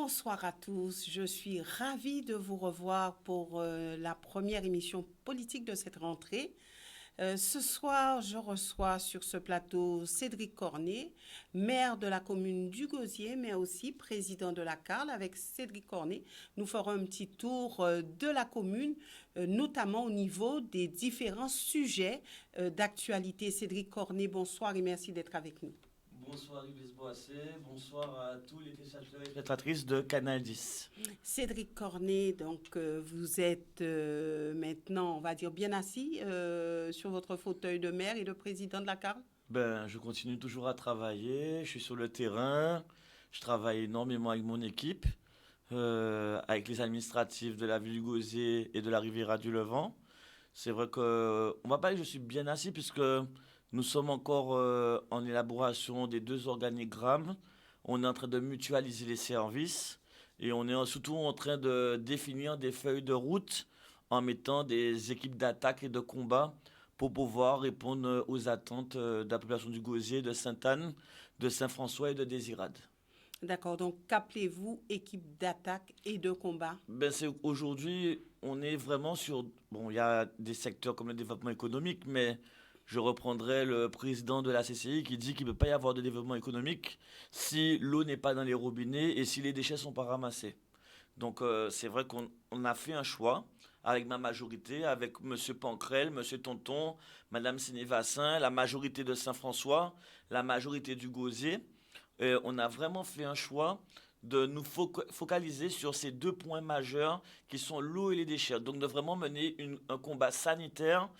Bonsoir à tous. Je suis ravie de vous revoir pour la première émission politique de cette rentrée. Ce soir, je reçois sur ce plateau Cédric Cornet, maire de la commune du Gosier, mais aussi président de la CARL. Avec Cédric Cornet, nous ferons un petit tour de la commune, notamment au niveau des différents sujets d'actualité. Cédric Cornet, bonsoir et merci d'être avec nous. Bonsoir Yves Boissé, bonsoir à tous les téléspectateurs et téléspectatrices de Canal 10. Cédric Cornet, donc vous êtes maintenant, on va dire, bien assis sur votre fauteuil de maire et de président de la CARL? Je continue toujours à travailler, je suis sur le terrain, je travaille énormément avec mon équipe, avec les administratifs de la ville du Gosier et de la Riviera du Levant. C'est vrai que on va pas dire que je suis bien assis puisque nous sommes encore en élaboration des deux organigrammes. On est en train de mutualiser les services et on est surtout en train de définir des feuilles de route en mettant des équipes d'attaque et de combat pour pouvoir répondre aux attentes de la population du Gosier, de Sainte-Anne, de Saint-François et de Désirade. D'accord, donc qu'appelez-vous équipe d'attaque et de combat? Aujourd'hui, on est vraiment sur... Bon, il y a des secteurs comme le développement économique, mais je reprendrai le président de la CCI qui dit qu'il ne peut pas y avoir de développement économique si l'eau n'est pas dans les robinets et si les déchets ne sont pas ramassés. Donc c'est vrai qu'on a fait un choix avec ma majorité, avec M. Pancrel, M. Tonton, Mme Sénévassin, la majorité de Saint-François, la majorité du Gosier. On a vraiment fait un choix de nous focaliser sur ces deux points majeurs qui sont l'eau et les déchets. Donc de vraiment mener un combat sanitaire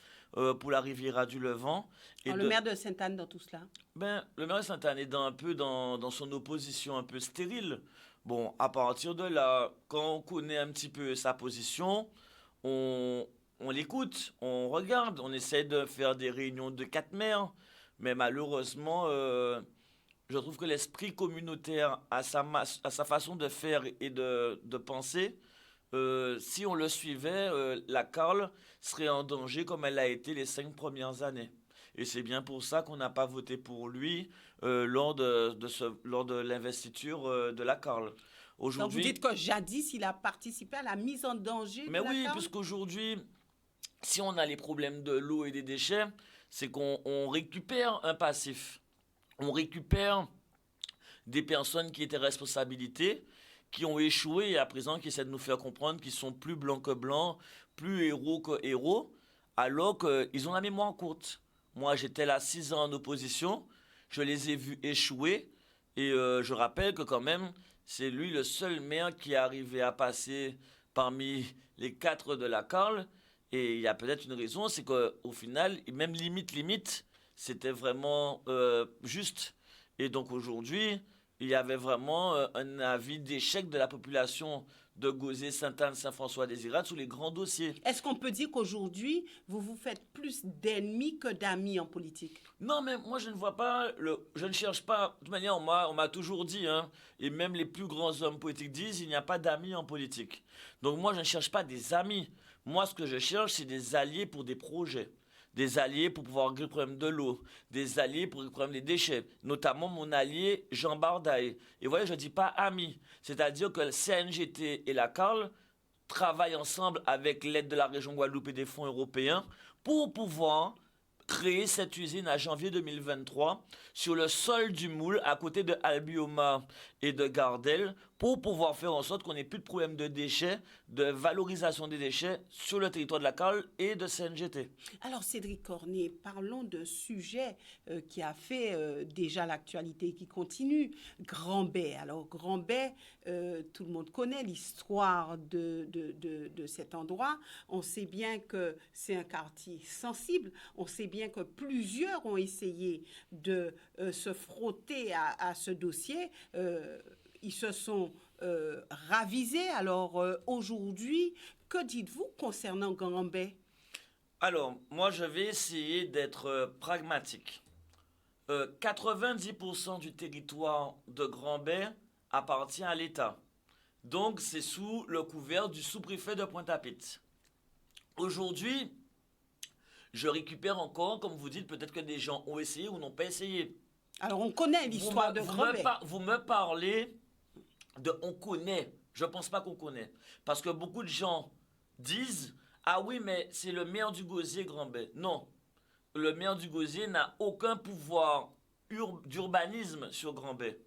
pour la Riviera du Levant. Le maire de Sainte-Anne dans tout cela? Le maire de Sainte-Anne est un peu dans son opposition un peu stérile. Bon, à partir de là, quand on connaît un petit peu sa position, on l'écoute, on regarde, on essaie de faire des réunions de 4 maires. Mais malheureusement, je trouve que l'esprit communautaire a sa façon de faire et de penser. Si on le suivait, la CARL serait en danger comme elle l'a été les 5 premières années. Et c'est bien pour ça qu'on n'a pas voté pour lui lors de l'investiture de la CARL. Donc vous dites que jadis, il a participé à la mise en danger de la CARL? Mais oui, puisqu'aujourd'hui, si on a les problèmes de l'eau et des déchets, c'est qu'on récupère un passif. On récupère des personnes qui étaient responsabilités, qui ont échoué et à présent qui essaient de nous faire comprendre qu'ils sont plus blancs que blancs, plus héros que héros, alors qu'ils ont la mémoire courte. Moi, j'étais là 6 ans en opposition, je les ai vus échouer et je rappelle que quand même, c'est lui le seul maire qui est arrivé à passer parmi les 4 de la CARL. Et il y a peut-être une raison, c'est qu'au final, même limite, c'était vraiment juste. Et donc aujourd'hui, il y avait vraiment un avis d'échec de la population de Gosier, Sainte-Anne, Saint-François, Désirade sur les grands dossiers. Est-ce qu'on peut dire qu'aujourd'hui, vous vous faites plus d'ennemis que d'amis en politique? Non, mais moi je ne vois pas, je ne cherche pas, de toute manière on m'a toujours dit, hein, et même les plus grands hommes politiques disent, il n'y a pas d'amis en politique. Donc moi je ne cherche pas des amis, moi ce que je cherche c'est des alliés pour des projets. Des alliés pour pouvoir régler le problème de l'eau, des alliés pour régler le problème des déchets, notamment mon allié Jean Bardaille. Et vous voyez, je ne dis pas ami, c'est-à-dire que le CNGT et la CARL travaillent ensemble avec l'aide de la région Guadeloupe et des fonds européens pour pouvoir créer cette usine à janvier 2023 sur le sol du Moule à côté de Albioma et de Gardel pour pouvoir faire en sorte qu'on n'ait plus de problème de déchets, de valorisation des déchets sur le territoire de la CARL et de CNGT. Alors Cédric Cornet, parlons de sujet qui a fait déjà l'actualité, qui continue. Grand-Bay. Alors Grand-Bay, tout le monde connaît l'histoire de cet endroit. On sait bien que c'est un quartier sensible. On sait bien que plusieurs ont essayé de se frotter à ce dossier. Ils se sont ravisés. Alors aujourd'hui, que dites-vous concernant Grand-Bay? Alors, moi je vais essayer d'être pragmatique. 90% du territoire de Grand-Bay appartient à l'État. Donc c'est sous le couvert du sous-préfet de Pointe-à-Pitre. Aujourd'hui, je récupère encore, comme vous dites, peut-être que des gens ont essayé ou n'ont pas essayé. Alors on connaît l'histoire de Grand-Bay. Vous me parlez on connaît. Je ne pense pas qu'on connaît. Parce que beaucoup de gens disent, ah oui, mais c'est le maire du Gosier, Grand-Bay. Non, le maire du Gosier n'a aucun pouvoir d'urbanisme sur Grand-Bay.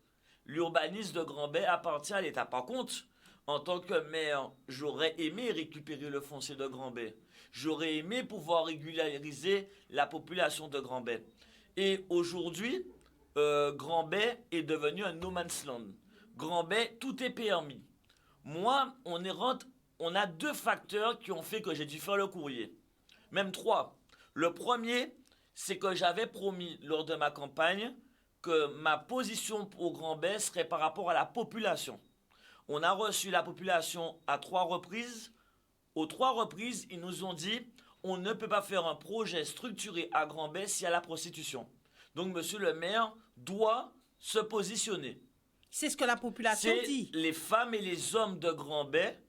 L'urbanisme de Grand-Bay appartient à l'État. Par contre, en tant que maire, j'aurais aimé récupérer le foncier de Grand-Bay. J'aurais aimé pouvoir régulariser la population de Grand-Bay. Et aujourd'hui, Grand-Bay est devenu un no man's land. Grand-Bay, tout est permis. Moi, on a 2 facteurs qui ont fait que j'ai dû faire le courrier. Même 3. Le premier, c'est que j'avais promis lors de ma campagne que ma position au Grand-Bay serait par rapport à la population. On a reçu la population à 3 reprises. Aux 3 reprises, ils nous ont dit on ne peut pas faire un projet structuré à Grand-Bay s'il y a la prostitution. Donc, monsieur le maire doit se positionner. C'est ce que la population dit. C'est les femmes et les hommes de Grand-Bay,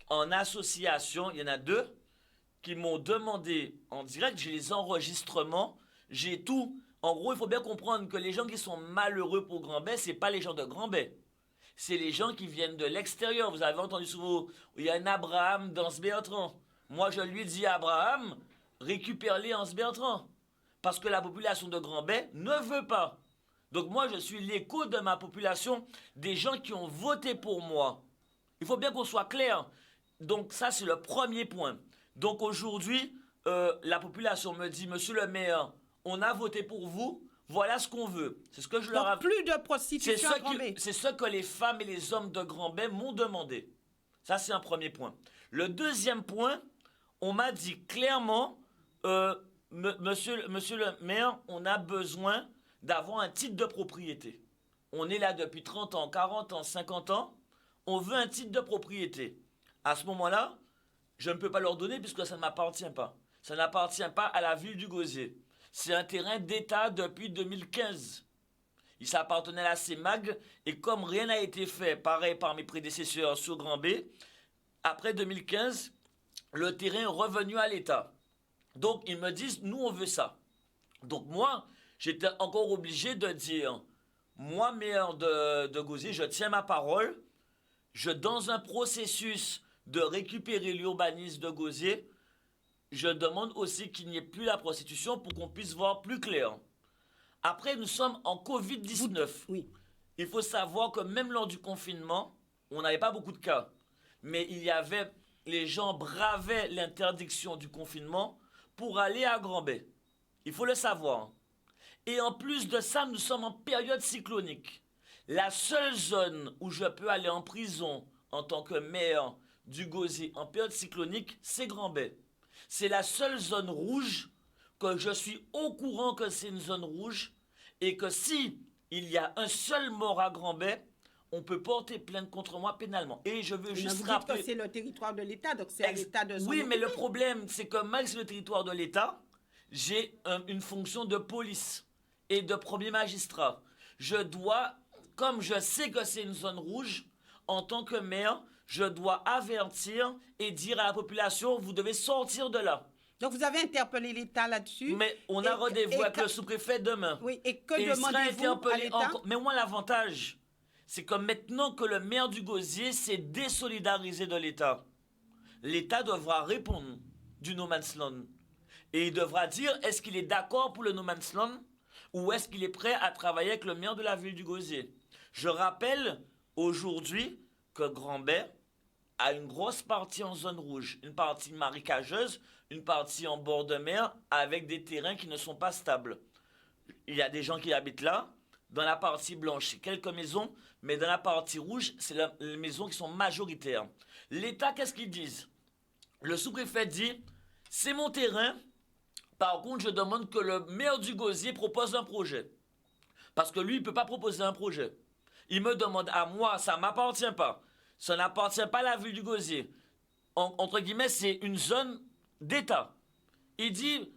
en association, il y en a 2, qui m'ont demandé en direct, j'ai les enregistrements, j'ai tout. En gros, il faut bien comprendre que les gens qui sont malheureux pour Grand-Bay, ce n'est pas les gens de Grand-Bay. C'est les gens qui viennent de l'extérieur. Vous avez entendu souvent, il y a un Abraham dans ce Bertrand. Moi, je lui dis, Abraham, récupère-les en ce Bertrand. Parce que la population de Grand-Bay ne veut pas. Donc moi, je suis l'écho de ma population, des gens qui ont voté pour moi. Il faut bien qu'on soit clair. Donc ça, c'est le premier point. Donc aujourd'hui, la population me dit, monsieur le maire, on a voté pour vous, voilà ce qu'on veut. C'est ce que je leur ai... plus de prostitution à Grand-Bay. C'est ce que les femmes et les hommes de Grand-Bay m'ont demandé. Ça, c'est un premier point. Le deuxième point, on m'a dit clairement, monsieur le maire, on a besoin d'avoir un titre de propriété. On est là depuis 30 ans, 40 ans, 50 ans. On veut un titre de propriété. À ce moment-là, je ne peux pas leur donner puisque ça ne m'appartient pas. Ça n'appartient pas à la ville du Gosier. C'est un terrain d'État depuis 2015. Il s'appartenait à la CEMAG et comme rien n'a été fait, pareil par mes prédécesseurs sur Grand-Bay, après 2015, le terrain est revenu à l'État. Donc ils me disent, nous on veut ça. Donc moi, j'étais encore obligé de dire, moi maire de Gosier, je tiens ma parole, dans un processus de récupérer l'urbanisme de Gosier, je demande aussi qu'il n'y ait plus la prostitution pour qu'on puisse voir plus clair. Après, nous sommes en Covid-19. Oui. Il faut savoir que même lors du confinement, on n'avait pas beaucoup de cas. Mais les gens bravaient l'interdiction du confinement pour aller à Grand-Bay. Il faut le savoir. Et en plus de ça, nous sommes en période cyclonique. La seule zone où je peux aller en prison en tant que maire du Gosier en période cyclonique, c'est Grand-Bay. C'est la seule zone rouge que je suis au courant que c'est une zone rouge et que si il y a un seul mort à Grand-Bay, on peut porter plainte contre moi pénalement. Et je veux juste rappeler... Vous dites que c'est le territoire de l'État, donc c'est à l'État de s'en Oui, mais occuper. le problème, c'est que malgré le territoire de l'État, j'ai une fonction de police et de premier magistrat. Je dois, comme je sais que c'est une zone rouge, en tant que maire, je dois avertir et dire à la population, vous devez sortir de là. Donc vous avez interpellé l'État là-dessus. Mais on a rendez-vous avec le sous-préfet demain. Oui, et que demandez-vous à l'État? Mais moi, l'avantage, c'est que maintenant que le maire du Gosier s'est désolidarisé de l'État, l'État devra répondre du no man's land. Et il devra dire, est-ce qu'il est d'accord pour le no man's land ou est-ce qu'il est prêt à travailler avec le maire de la ville du Gosier? Je rappelle aujourd'hui que Grand-Bay a une grosse partie en zone rouge, une partie marécageuse, une partie en bord de mer avec des terrains qui ne sont pas stables. Il y a des gens qui habitent là. Dans la partie blanche, c'est quelques maisons, mais dans la partie rouge, c'est les maisons qui sont majoritaires. L'État, qu'est-ce qu'ils disent? Le sous-préfet dit, c'est mon terrain, par contre, je demande que le maire du Gosier propose un projet. Parce que lui, il ne peut pas proposer un projet. Il me demande à moi, ça ne m'appartient pas. Ça n'appartient pas à la ville du Gosier. Entre guillemets, c'est une zone d'État. Il dit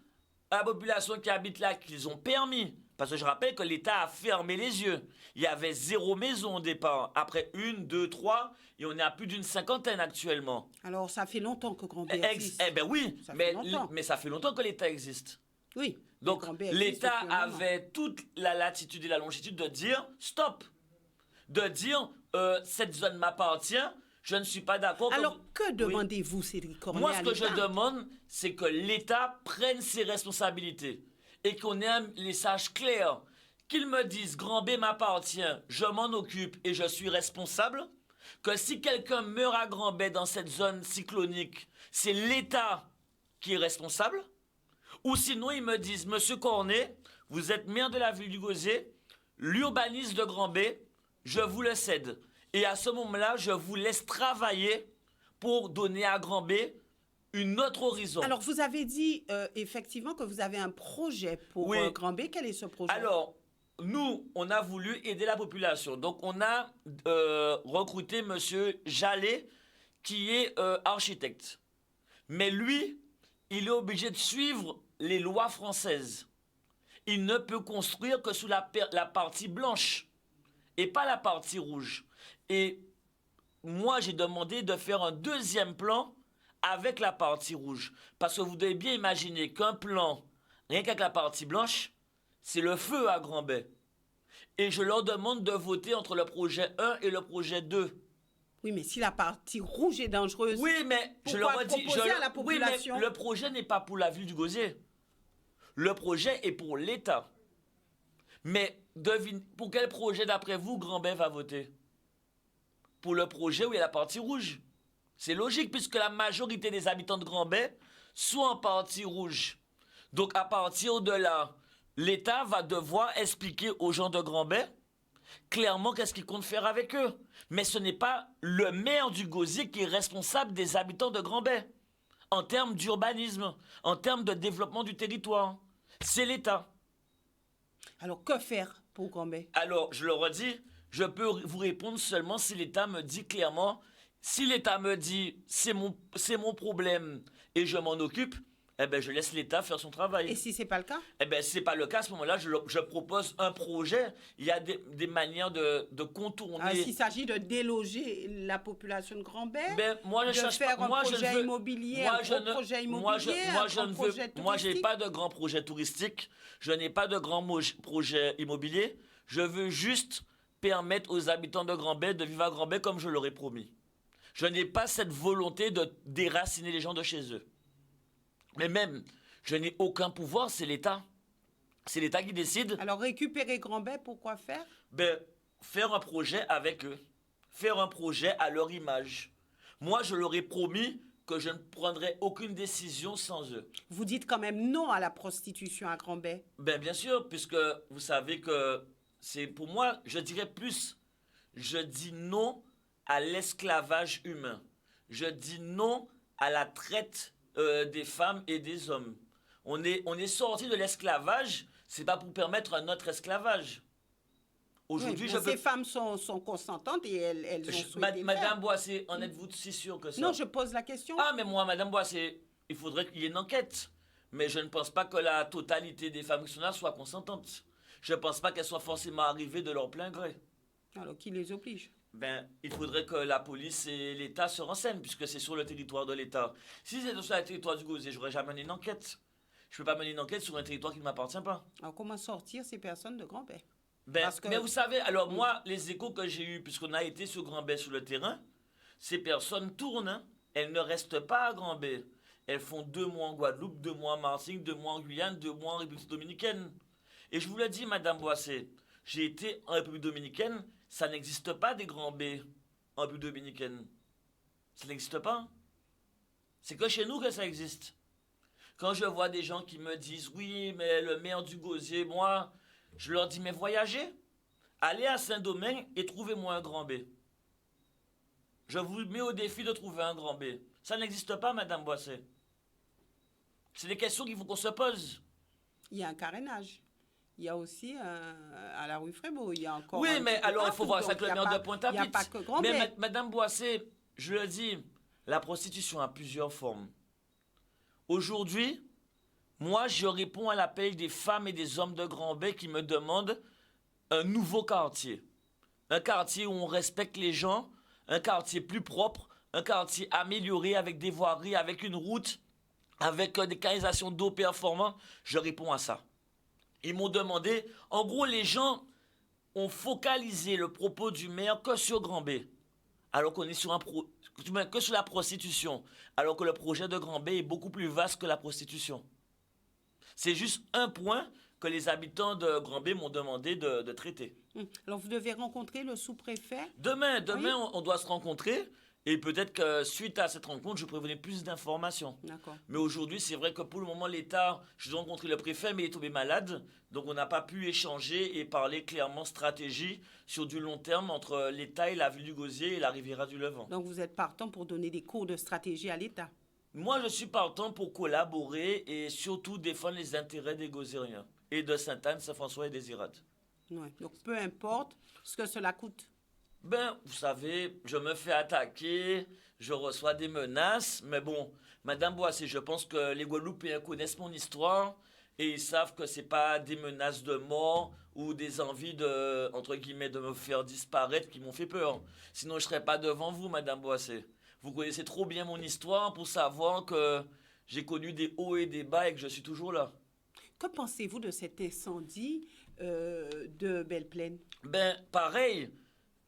à la population qui habite là qu'ils ont permis. Parce que je rappelle que l'État a fermé les yeux. Il y avait 0 maison au départ. Après 1, 2, 3, et on est à plus d'une 50aine actuellement. Alors, ça fait longtemps que Grand-Bay existe. Eh bien oui, mais ça fait longtemps que l'État existe. Oui. Donc l'État avait toute la latitude et la longitude de dire stop. de dire cette zone m'appartient, je ne suis pas d'accord. Alors, que demandez-vous, Cédric Cornet? Moi, ce que je demande, c'est que l'État prenne ses responsabilités et qu'on ait un message clair. Qu'il me dise, Grand B m'appartient, je m'en occupe et je suis responsable. Que si quelqu'un meurt à Grand B dans cette zone cyclonique, c'est l'État qui est responsable. Ou sinon, ils me disent, Monsieur Cornet, vous êtes maire de la ville du Gosier, l'urbanisme de Grand B, je vous le cède. Et à ce moment-là, je vous laisse travailler pour donner à Grand B une autre horizon. Alors, vous avez dit effectivement que vous avez un projet pour Grand B. Quel est ce projet? Alors, nous, on a voulu aider la population. Donc, on a recruté M. Jallet, qui est architecte. Mais lui, il est obligé de suivre les lois françaises. Il ne peut construire que sous la partie blanche et pas la partie rouge. Et moi, j'ai demandé de faire un deuxième plan avec la partie rouge. Parce que vous devez bien imaginer qu'un plan, rien qu'avec la partie blanche, c'est le feu à Grand B. Et je leur demande de voter entre le projet 1 et le projet 2. Oui, mais si la partie rouge est dangereuse, oui, mais je leur ai dit, à la population? Oui, mais le projet n'est pas pour la ville du Gosier. Le projet est pour l'État. Mais devine, pour quel projet, d'après vous, Grand B va voter? Pour le projet où il y a la partie rouge. C'est logique, puisque la majorité des habitants de Grand B sont en partie rouge. Donc, à partir de là, l'État va devoir expliquer aux gens de Grand B clairement qu'est-ce qu'il compte faire avec eux. Mais ce n'est pas le maire du Gosier qui est responsable des habitants de Grand B. En termes d'urbanisme, en termes de développement du territoire. C'est l'État. Alors, que faire pour Grand B? Alors, je le redis, je peux vous répondre seulement si l'État me dit clairement. Si l'État me dit c'est mon problème et je m'en occupe, eh ben je laisse l'État faire son travail. Et si c'est pas le cas? Eh ben si c'est pas le cas, à ce moment-là, je propose un projet. Il y a des manières de contourner. S'il s'agit de déloger la population de Grand B, moi je cherche faire pas. un projet immobilier, Moi, j'ai pas de grand projet touristique. Je n'ai pas de grand projet immobilier. Je veux juste permettre aux habitants de Grand B de vivre à Grand B comme je leur ai promis. Je n'ai pas cette volonté de déraciner les gens de chez eux. Mais même, je n'ai aucun pouvoir, c'est l'État. C'est l'État qui décide. Alors, récupérer Grand B, pourquoi faire? Faire un projet avec eux. Faire un projet à leur image. Moi, je leur ai promis que je ne prendrai aucune décision sans eux. Vous dites quand même non à la prostitution à Grand B? Bien sûr, puisque vous savez que c'est pour moi, je dirais plus, je dis non à l'esclavage humain. Je dis non à la traite des femmes et des hommes. On est sorti de l'esclavage, c'est pas pour permettre un autre esclavage. Aujourd'hui, ces femmes sont consentantes et elles ont souhaité Madame Boissé, en êtes-vous si sûre que ça? Non, je pose la question. Ah, mais moi, Madame Boissé, il faudrait qu'il y ait une enquête. Mais je ne pense pas que la totalité des femmes qui sont là soient consentantes. Je ne pense pas qu'elles soient forcément arrivées de leur plein gré. Alors, qui les oblige? Il faudrait que la police et l'État se renseignent, puisque c'est sur le territoire de l'État. Si c'était sur le territoire du Gosier, je n'aurais jamais mené une enquête. Je ne peux pas mener une enquête sur un territoire qui ne m'appartient pas. Alors, comment sortir ces personnes de Grand B? Mais vous savez, alors moi, les échos que j'ai eus, puisqu'on a été sur Grand B sur le terrain, ces personnes tournent, hein. Elles ne restent pas à Grand B. Elles font 2 mois en Guadeloupe, 2 mois en Martinique, 2 mois en Guyane, 2 mois en République dominicaine. Et je vous l'ai dit, Madame Boissé, j'ai été en République dominicaine, ça n'existe pas des Grands B en République dominicaine. Ça n'existe pas. C'est que chez nous que ça existe. Quand je vois des gens qui me disent, oui, mais le maire du Gosier, moi, je leur dis, mais voyagez, allez à Saint-Domingue et trouvez-moi un Grand B. Je vous mets au défi de trouver un Grand B. Ça n'existe pas, Madame Boissé. C'est des questions qu'il faut qu'on se pose. Il y a un carénage. Il y a aussi à la rue Frébeau, il y a encore... Oui, mais alors il faut voir ça avec le maire de Pointe-à-Pitre. Il n'y a pas que Grand B. Mais Madame Boissé, je le dis, la prostitution a plusieurs formes. Aujourd'hui, moi, je réponds à l'appel des femmes et des hommes de Grand B qui me demandent un nouveau quartier. Un quartier où on respecte les gens, un quartier plus propre, un quartier amélioré avec des voiries, avec une route, avec des canalisations d'eau performantes. Je réponds à ça. Ils m'ont demandé, en gros, les gens ont focalisé le propos du maire que sur Grand B, alors qu'on est sur que sur la prostitution, alors que le projet de Grand B est beaucoup plus vaste que la prostitution. C'est juste un point que les habitants de Grand B m'ont demandé de traiter. Alors, vous devez rencontrer le sous-préfet. Demain, Oui. on doit se rencontrer. Et peut-être que suite à cette rencontre, je pourrais vous donner plus d'informations. D'accord. Mais aujourd'hui, c'est vrai que pour le moment, l'État, je dois rencontrer le préfet, mais il est tombé malade. Donc on n'a pas pu échanger et parler clairement stratégie sur du long terme entre l'État et la ville du Gosier et la Riviera du Levant. Donc, vous êtes partant pour donner des cours de stratégie à l'État. Moi, je suis partant pour collaborer et surtout défendre les intérêts des Gosieriens et de Sainte-Anne, Saint-François et des Irades. Ouais. Donc, peu importe ce que cela coûte. Ben, vous savez, je me fais attaquer, je reçois des menaces, mais bon, Madame Boissé, je pense que les Guadeloupéens connaissent mon histoire et ils savent que c'est pas des menaces de mort ou des envies de, entre guillemets, de me faire disparaître qui m'ont fait peur. Sinon, je serais pas devant vous, Madame Boissé. Vous connaissez trop bien mon histoire pour savoir que j'ai connu des hauts et des bas et que je suis toujours là. Que pensez-vous de cet incendie de Belle-Plaine? Ben, pareil,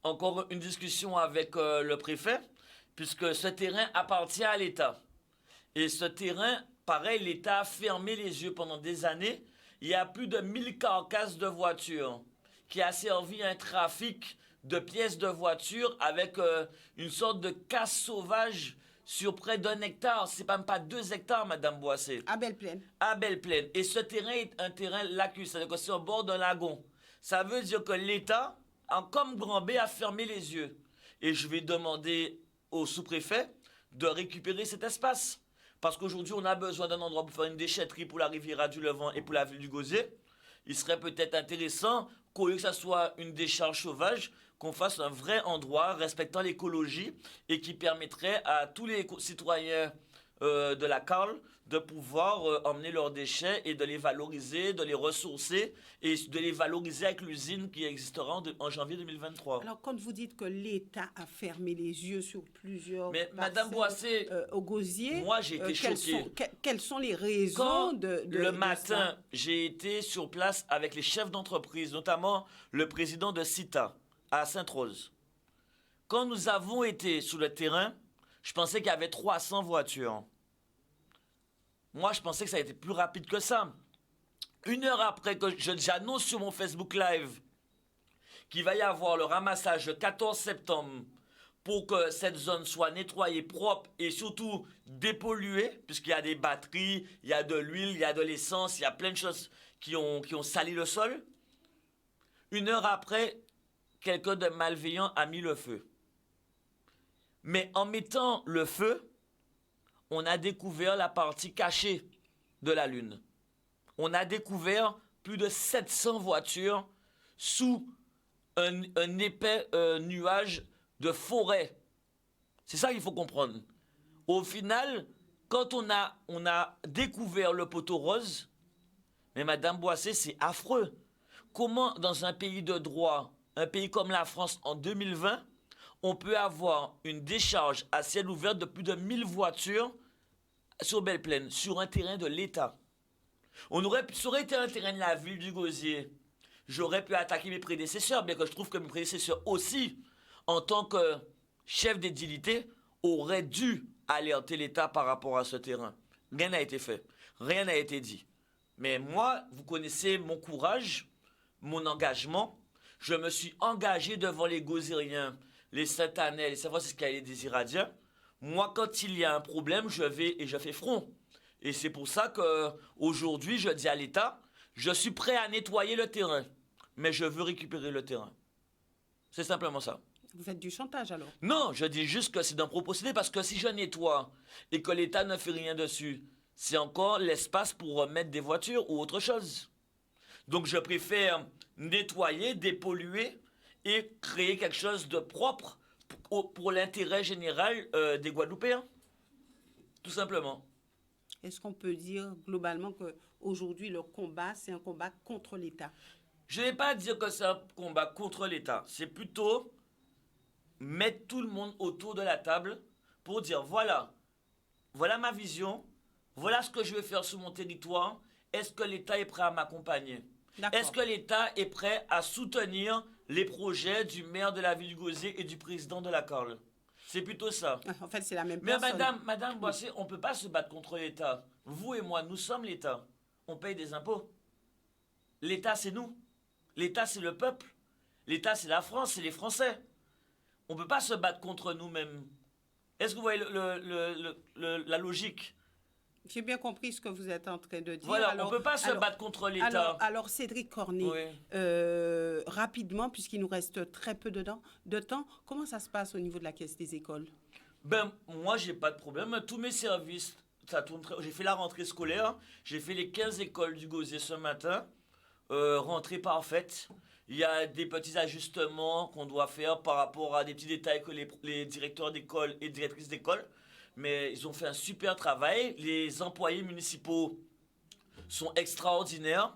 encore une discussion avec le préfet, puisque ce terrain appartient à l'État. Et ce terrain, pareil, l'État a fermé les yeux pendant des années. Il y a plus de 1000 carcasses de voitures qui a servi à un trafic de pièces de voitures avec une sorte de casse sauvage sur près d'1 hectare. C'est même pas 2 hectares, Madame Boissé. À Belle-Plaine. À Belle-Plaine. Et ce terrain est un terrain lacus, c'est-à-dire que c'est au bord d'un lagon. Ça veut dire que l'État, comme Grand B, a fermé les yeux. Et je vais demander au sous-préfet de récupérer cet espace. Parce qu'aujourd'hui, on a besoin d'un endroit pour faire une déchetterie pour la Riviera du Levant et pour la ville du Gosier. Il serait peut-être intéressant qu'au lieu que ça soit une décharge sauvage, qu'on fasse un vrai endroit respectant l'écologie et qui permettrait à tous les citoyens de la Carle de pouvoir emmener leurs déchets et de les valoriser, de les ressourcer et de les valoriser avec l'usine qui existera en janvier 2023. Alors, quand vous dites que l'État a fermé les yeux sur plusieurs Mais Madame parcelles, Boissé, au Gosier, moi j'ai été choqué. Quelles sont les raisons Quand de le de matin, ça? j'ai été sur place avec les chefs d'entreprise, notamment le président de CITA à Sainte-Rose. Quand nous avons été sur le terrain, je pensais qu'il y avait 300 voitures. Moi, je pensais que ça a été plus rapide que ça. 1 heure après que j'annonce sur mon Facebook Live qu'il va y avoir le ramassage le 14 septembre pour que cette zone soit nettoyée, propre et surtout dépolluée, puisqu'il y a des batteries, il y a de l'huile, il y a de l'essence, il y a plein de choses qui ont sali le sol. 1 heure après, quelqu'un de malveillant a mis le feu. Mais en mettant le feu, on a découvert la partie cachée de la Lune. On a découvert plus de 700 voitures sous un épais nuage de forêt. C'est ça qu'il faut comprendre. Au final, quand on a découvert le poteau rose, mais Madame Boissé, c'est affreux. Comment, dans un pays de droit, un pays comme la France en 2020, on peut avoir une décharge à ciel ouvert de plus de 1000 voitures sur Belle-Plaine, sur un terrain de l'État. Ça aurait été un terrain de la ville du Gosier. J'aurais pu attaquer mes prédécesseurs, bien que je trouve que mes prédécesseurs aussi, en tant que chef d'édilité, auraient dû alerter l'État par rapport à ce terrain. Rien n'a été fait, rien n'a été dit. Mais moi, vous connaissez mon courage, mon engagement. Je me suis engagé devant les Gosieriens, les Sainte-Annais, les Saint-Franciscains et les Iradiens. Moi, quand il y a un problème, je vais et je fais front. Et c'est pour ça qu'aujourd'hui, je dis à l'État, je suis prêt à nettoyer le terrain, mais je veux récupérer le terrain. C'est simplement ça. Vous faites du chantage alors? Non, je dis juste que c'est d'un procédé, parce que si je nettoie et que l'État ne fait rien dessus, c'est encore l'espace pour remettre des voitures ou autre chose. Donc je préfère nettoyer, dépolluer et créer quelque chose de propre pour l'intérêt général des Guadeloupéens. Tout simplement. Est-ce qu'on peut dire globalement qu'aujourd'hui, le combat, c'est un combat contre l'État? Je ne vais pas dire que c'est un combat contre l'État. C'est plutôt mettre tout le monde autour de la table pour dire voilà ma vision, voilà ce que je vais faire sur mon territoire. Est-ce que l'État est prêt à m'accompagner? Est-ce D'accord. que l'État est prêt à soutenir les projets du maire de la ville du Gosier et du président de la Corle? C'est plutôt ça. En fait, c'est la même Mais personne. madame Oui. Boissé, on ne peut pas se battre contre l'État. Vous et moi, nous sommes l'État. On paye des impôts. L'État, c'est nous. L'État, c'est le peuple. L'État, c'est la France, c'est les Français. On ne peut pas se battre contre nous-mêmes. Est-ce que vous voyez la logique? J'ai bien compris ce que vous êtes en train de dire. Voilà, on ne peut pas se battre contre l'État. Alors, Cédric Cornet, Oui. rapidement, puisqu'il nous reste très peu de temps, comment ça se passe au niveau de la caisse des écoles? Ben, moi, j'ai pas de problème. Tous mes services, ça tourne j'ai fait la rentrée scolaire. J'ai fait les 15 écoles du Gosier ce matin. Rentrée parfaite. Il y a des petits ajustements qu'on doit faire par rapport à des petits détails que les directeurs d'école et directrices d'école. Mais ils ont fait un super travail. Les employés municipaux sont extraordinaires.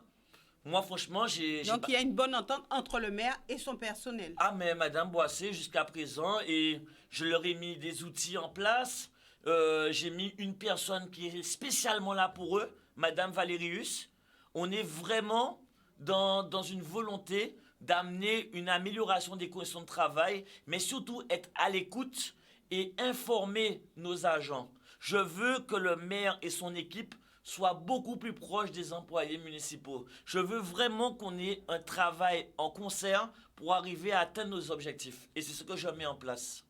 Moi, franchement, j'ai Donc, il y a une bonne entente entre le maire et son personnel. Ah, mais Madame Boissé, jusqu'à présent, et je leur ai mis des outils en place. J'ai mis une personne qui est spécialement là pour eux, Madame Valérius. On est vraiment dans une volonté d'amener une amélioration des conditions de travail, mais surtout être à l'écoute et informer nos agents. Je veux que le maire et son équipe soient beaucoup plus proches des employés municipaux. Je veux vraiment qu'on ait un travail en concert pour arriver à atteindre nos objectifs. Et c'est ce que je mets en place.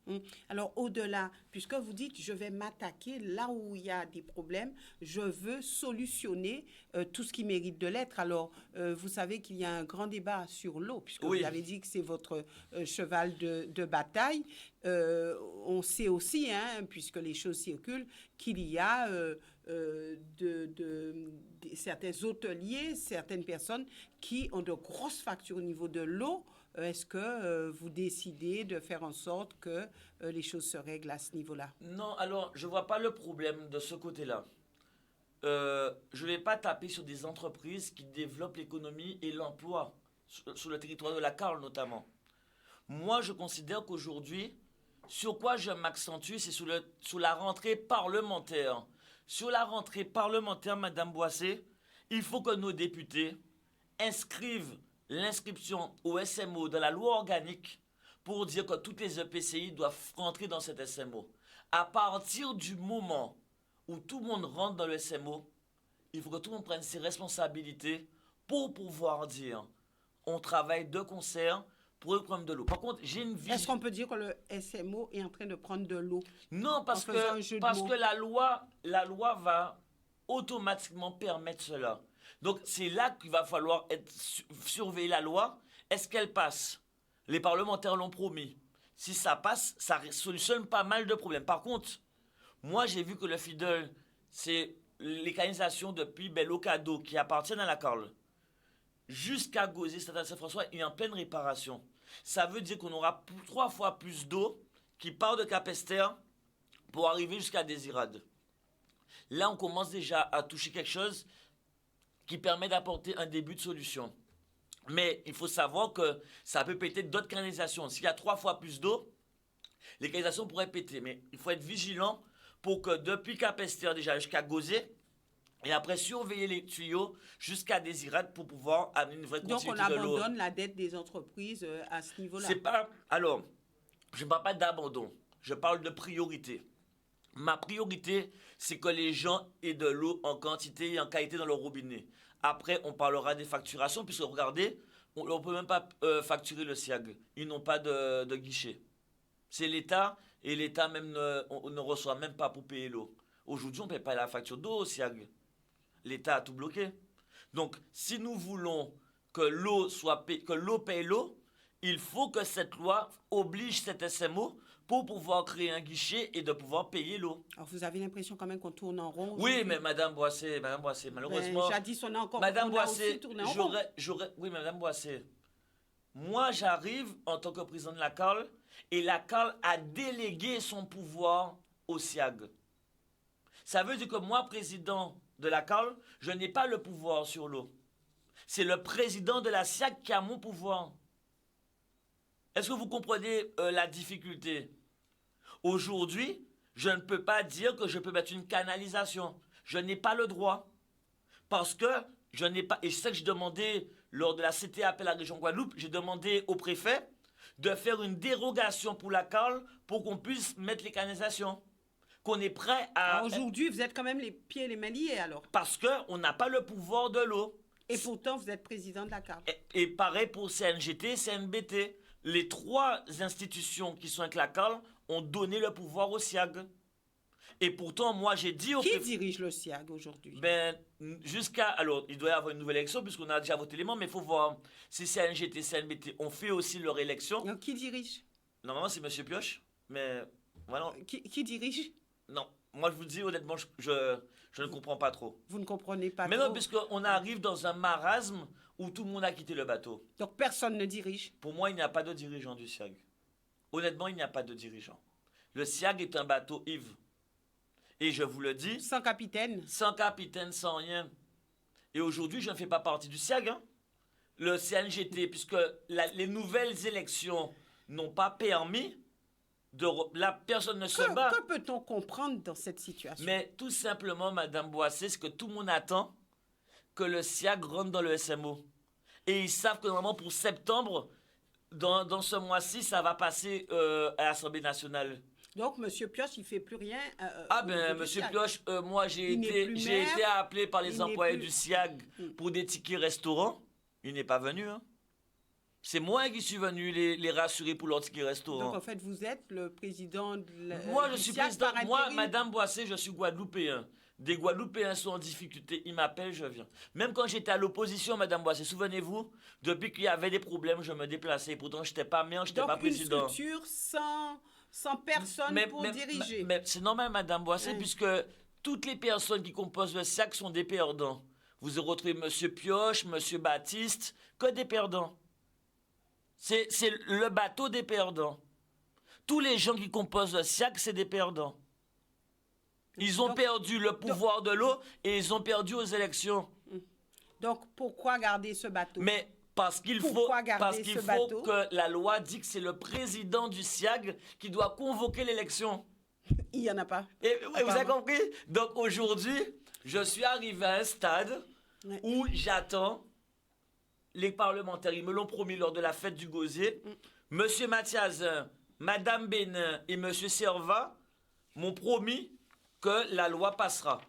Alors, au-delà, puisque vous dites, je vais m'attaquer là où il y a des problèmes, je veux solutionner tout ce qui mérite de l'être. Alors, vous savez qu'il y a un grand débat sur l'eau, puisque Oui. vous avez dit que c'est votre cheval de bataille. On sait aussi, hein, puisque les choses circulent, qu'il y a certains hôteliers, certaines personnes qui ont de grosses factures au niveau de l'eau. Est-ce que vous décidez de faire en sorte que les choses se règlent à ce niveau-là? Non, alors, je ne vois pas le problème de ce côté-là. Je ne vais pas taper sur des entreprises qui développent l'économie et l'emploi, sur le territoire de la Carle notamment. Moi, je considère qu'aujourd'hui, sur quoi je m'accentue, c'est sur la rentrée parlementaire. Sur la rentrée parlementaire, Madame Boissé, il faut que nos députés inscrivent l'inscription au SMO dans la loi organique pour dire que toutes les EPCI doivent rentrer dans cet SMO. À partir du moment où tout le monde rentre dans le SMO, il faut que tout le monde prenne ses responsabilités pour pouvoir dire on travaille de concert pour le problème de l'eau. Par contre, j'ai une Est-ce vision. qu'on peut dire que le SMO est en train de prendre de l'eau? Non, parce En faisant un jeu que, de parce mots. que la loi va automatiquement permettre cela. Donc c'est là qu'il va falloir surveiller la loi. Est-ce qu'elle passe? Les parlementaires l'ont promis. Si ça passe, ça solutionne pas mal de problèmes. Par contre, moi j'ai vu que le FIDEL, c'est les canalisations depuis Bel-Ocado qui appartiennent à la Carle jusqu'à Gosier, Saint-François, est en pleine réparation. Ça veut dire qu'on aura 3 fois plus d'eau qui part de Capesterre pour arriver jusqu'à Désirade. Là, on commence déjà à toucher quelque chose qui permet d'apporter un début de solution. Mais il faut savoir que ça peut péter d'autres canalisations. S'il y a 3 fois plus d'eau, les canalisations pourraient péter. Mais il faut être vigilant pour que depuis Capesterre déjà jusqu'à Gosier, et après surveiller les tuyaux jusqu'à Désirade pour pouvoir amener une vraie Donc, on continuité de l'eau. abandonne la dette des entreprises à ce niveau-là. C'est pas. Alors, je ne parle pas d'abandon. Je parle de priorité. Ma priorité, c'est que les gens aient de l'eau en quantité et en qualité dans leur robinet. Après, on parlera des facturations, puisque regardez, on ne peut même pas facturer le SIAG. Ils n'ont pas de guichet. C'est l'État, et l'État même on ne reçoit même pas pour payer l'eau. Aujourd'hui, on ne paye pas la facture d'eau au SIAG. L'État a tout bloqué. Donc, si nous voulons que l'eau paye l'eau, il faut que cette loi oblige cet SMO pour pouvoir créer un guichet et de pouvoir payer l'eau. Alors, vous avez l'impression quand même qu'on tourne en rond? Oui, mais Madame Boissé, malheureusement... Jadis, on a encore Madame on a aussi Boissé, tourné en rond. oui, Madame Boissé, moi j'arrive en tant que président de la CAL et la CAL a délégué son pouvoir au SIAG. Ça veut dire que moi, président de la CAL, je n'ai pas le pouvoir sur l'eau. C'est le président de la SIAG qui a mon pouvoir. Est-ce que vous comprenez la difficulté? Aujourd'hui, je ne peux pas dire que je peux mettre une canalisation. Je n'ai pas le droit. Parce que je n'ai pas... Et c'est ça que je demandais lors de la CTA la région Guadeloupe, j'ai demandé au préfet de faire une dérogation pour la cale pour qu'on puisse mettre les canalisations. Qu'on est prêt à... Aujourd'hui, vous êtes quand même les pieds et les mains liés, alors. Parce qu'on n'a pas le pouvoir de l'eau. Et pourtant, vous êtes président de la CARL. Et pareil pour CNGT, CNBT. Les 3 institutions qui sont avec la CARL ont donné le pouvoir au SIAG. Et pourtant, moi, j'ai dit au Qui dirige le SIAG aujourd'hui? Ben, alors, il doit y avoir une nouvelle élection puisqu'on a déjà voté les membres, mais il faut voir si CNGT, CNBT ont fait aussi leur élection. Donc, qui dirige? Normalement, c'est M. Pioche, mais voilà. Qui dirige? Non, moi, je vous dis honnêtement, je ne comprends pas trop. Vous ne comprenez pas Mais trop. non, puisqu'on arrive dans un marasme où tout le monde a quitté le bateau. Donc, personne ne dirige? Pour moi, il n'y a pas de dirigeant du SIAG. Honnêtement, il n'y a pas de dirigeant. Le SIAG est un bateau ivre. Et je vous le dis... Sans capitaine? Sans capitaine, sans rien. Et aujourd'hui, je ne fais pas partie du SIAG. Hein. Le CNGT, puisque les nouvelles élections n'ont pas permis de... La personne ne se bat. Que peut-on comprendre dans cette situation? Mais tout simplement, Madame Boissé, c'est que tout le monde attend que le SIAG rentre dans le SMO. Et ils savent que normalement, pour septembre, dans ce mois-ci, ça va passer à l'Assemblée nationale. Donc, M. Pioche, il ne fait plus rien. M. Pioche, moi, j'ai été appelé par les employés du SIAG pour des tickets restaurants. Il n'est pas venu. Hein. C'est moi qui suis venu les rassurer pour leur ticket restaurant. Donc, en fait, vous êtes le président de Moi, je suis président. Moi, Madame Boissé, je suis Guadeloupéen. Des Guadeloupéens sont en difficulté. Ils m'appellent, je viens. Même quand j'étais à l'opposition, Madame Boissé, souvenez-vous, depuis qu'il y avait des problèmes, je me déplaçais. Pourtant, je n'étais pas maire, je n'étais pas président. Donc, une structure sans personne pour diriger. Mais c'est normal, Madame Boissé, puisque toutes les personnes qui composent le SIAC sont des perdants. Vous aurez retrouvé M. Pioche, M. Baptiste, que des perdants. C'est le bateau des perdants. Tous les gens qui composent le SIAC, c'est des perdants. Ils ont perdu le pouvoir de l'eau et ils ont perdu aux élections. Donc, pourquoi garder ce bateau? Mais parce qu'il faut que la loi dit que c'est le président du SIAG qui doit convoquer l'élection. Il n'y en a pas. Et vous avez compris? Donc aujourd'hui, je suis arrivé à un stade où j'attends les parlementaires. Ils me l'ont promis lors de la fête du gosier. Monsieur Mathiazin, Madame Bénin et Monsieur Servat m'ont promis que la loi passera.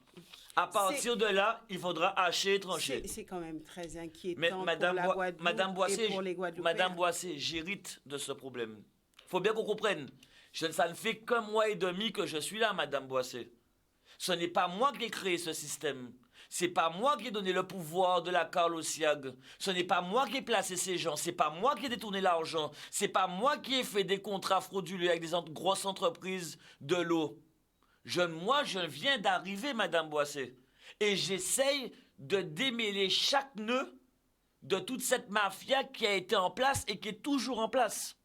À partir de là, il faudra hacher et trancher. C'est quand même très inquiétant. Mais pour la Guadeloupe Madame Boissé, et pour les Guadeloupéens. Madame Boissé, j'hérite de ce problème. Il faut bien qu'on comprenne. Ça ne fait qu'un mois et demi que je suis là, Madame Boissé. Ce n'est pas moi qui ai créé ce système. C'est pas moi qui ai donné le pouvoir de la CARL au SIAG. Ce n'est pas moi qui ai placé ces gens. C'est pas moi qui ai détourné l'argent. C'est pas moi qui ai fait des contrats frauduleux avec des grosses entreprises de l'eau. Moi, je viens d'arriver, Madame Boissé. Et j'essaye de démêler chaque nœud de toute cette mafia qui a été en place et qui est toujours en place.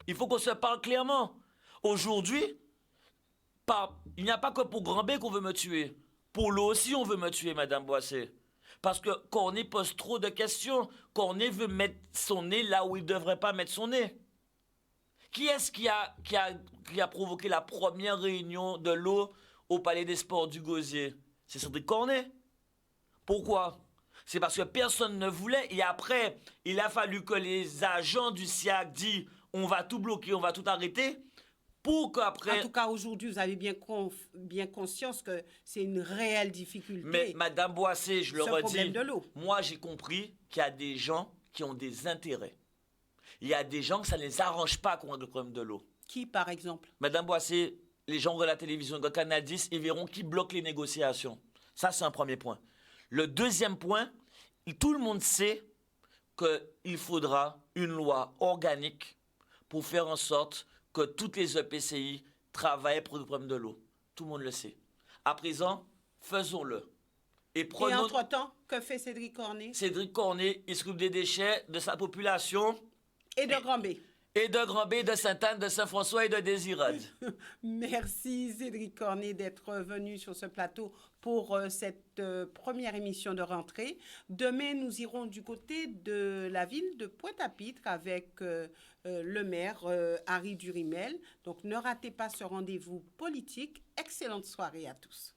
Il faut qu'on se parle clairement. Aujourd'hui, il n'y a pas que pour Grand B qu'on veut me tuer. Pour l'eau aussi, on veut me tuer, Madame Boissé. Parce que Cornet pose trop de questions. Cornet veut mettre son nez là où il ne devrait pas mettre son nez. Qui est-ce qui a provoqué la première réunion de l'eau au Palais des Sports du Gosier? C'est Cédric Cornet. Pourquoi? C'est parce que personne ne voulait. Et après, il a fallu que les agents du SIAG disent on va tout bloquer, on va tout arrêter. Pour qu'après... En tout cas, aujourd'hui, vous avez bien conscience que c'est une réelle difficulté. Mais Madame Boissé, je le redis, problème de l'eau. Moi, j'ai compris qu'il y a des gens qui ont des intérêts. Il y a des gens que ça ne les arrange pas qu'on ait le problème de l'eau. Qui, par exemple? Madame Boissé, les gens de la télévision, de Canal 10, ils verront qui bloque les négociations. Ça, c'est un premier point. Le deuxième point, tout le monde sait qu'il faudra une loi organique pour faire en sorte que toutes les EPCI travaillent pour le problème de l'eau. Tout le monde le sait. À présent, faisons-le. Et entre-temps, que fait Cédric Cornet? Cédric Cornet, il s'occupe des déchets de sa population. Et de Grand B. Et de Grand B, de Sainte-Anne, de Saint-François et de Désirade. Merci Cédric Cornet d'être venu sur ce plateau pour cette première émission de rentrée. Demain, nous irons du côté de la ville de Pointe-à-Pitre avec le maire Harry Durimel. Donc ne ratez pas ce rendez-vous politique. Excellente soirée à tous.